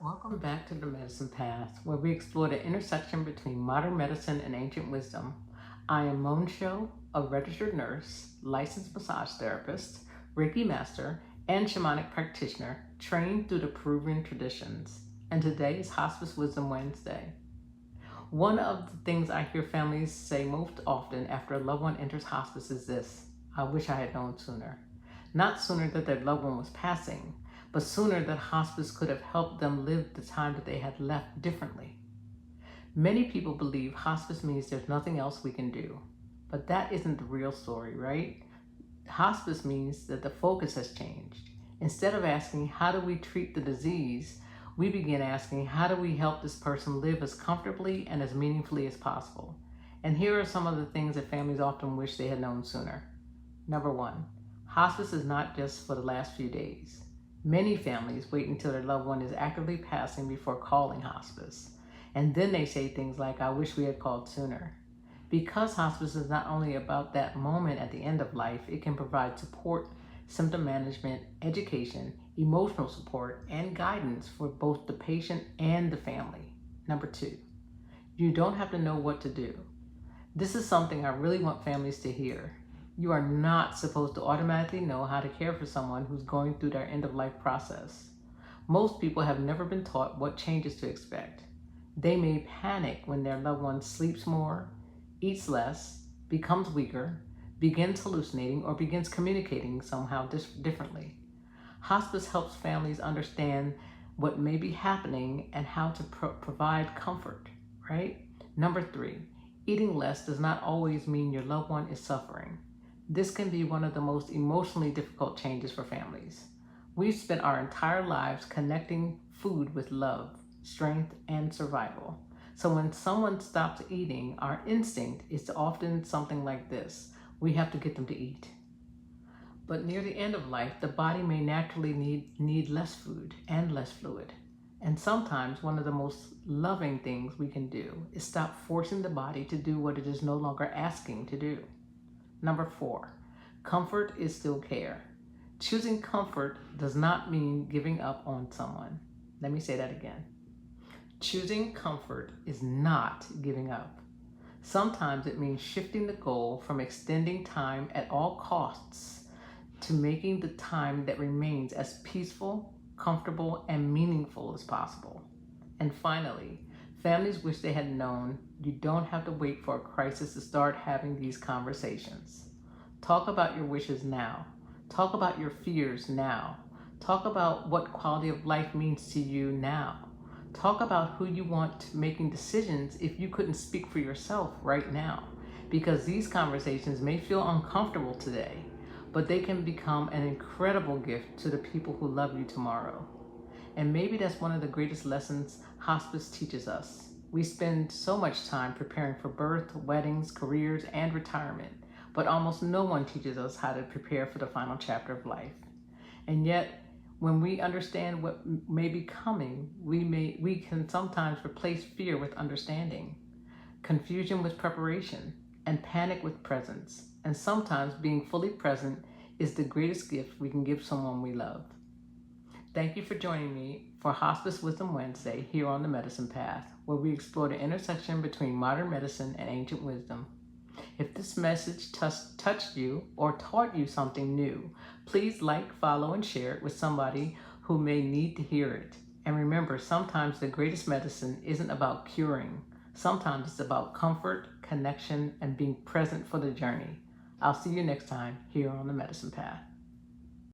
Welcome back to the Medicine Path, where we explore the intersection between modern medicine and ancient wisdom. I am Monsho, a registered nurse, licensed massage therapist, Reiki master, and shamanic practitioner trained through the Peruvian traditions. And today is Hospice Wisdom Wednesday. One of the things I hear families say most often after a loved one enters hospice is this: I wish I had known sooner. Not sooner that their loved one was passing, but sooner that hospice could have helped them live the time that they had left differently. Many people believe hospice means there's nothing else we can do. But that isn't the real story, right? Hospice means that the focus has changed. Instead of asking, how do we treat the disease, we begin asking, how do we help this person live as comfortably and as meaningfully as possible? And here are some of the things that families often wish they had known sooner. Number one, hospice is not just for the last few days. Many families wait until their loved one is actively passing before calling hospice. And then they say things like, I wish we had called sooner. Because hospice is not only about that moment at the end of life, it can provide support, symptom management, education, emotional support, and guidance for both the patient and the family. Number two, you don't have to know what to do. This is something I really want families to hear. You are not supposed to automatically know how to care for someone who's going through their end of life process. Most people have never been taught what changes to expect. They may panic when their loved one sleeps more, eats less, becomes weaker, begins hallucinating, or begins communicating somehow differently. Hospice helps families understand what may be happening and how to provide comfort, right? Number three, eating less does not always mean your loved one is suffering. This can be one of the most emotionally difficult changes for families. We've spent our entire lives connecting food with love, strength, and survival. So when someone stops eating, our instinct is to often something like this: we have to get them to eat. But near the end of life, the body may naturally need less food and less fluid. And sometimes one of the most loving things we can do is stop forcing the body to do what it is no longer asking to do. Number four, comfort is still care. Choosing comfort does not mean giving up on someone. Let me say that again. Choosing comfort is not giving up. Sometimes it means shifting the goal from extending time at all costs to making the time that remains as peaceful, comfortable, and meaningful as possible. And finally, families wish they had known you don't have to wait for a crisis to start having these conversations. Talk about your wishes now. Talk about your fears now. Talk about what quality of life means to you now. Talk about who you want making decisions if you couldn't speak for yourself right now. Because these conversations may feel uncomfortable today, but they can become an incredible gift to the people who love you tomorrow. And maybe that's one of the greatest lessons hospice teaches us. We spend so much time preparing for birth, weddings, careers, and retirement, but almost no one teaches us how to prepare for the final chapter of life. And yet, when we understand what may be coming, we can sometimes replace fear with understanding, confusion with preparation, and panic with presence. And sometimes being fully present is the greatest gift we can give someone we love. Thank you for joining me for Hospice Wisdom Wednesday here on the Medicine Path, where we explore the intersection between modern medicine and ancient wisdom. If this message touched you or taught you something new, please like, follow, and share it with somebody who may need to hear it. And remember, sometimes the greatest medicine isn't about curing. Sometimes it's about comfort, connection, and being present for the journey. I'll see you next time here on the Medicine Path.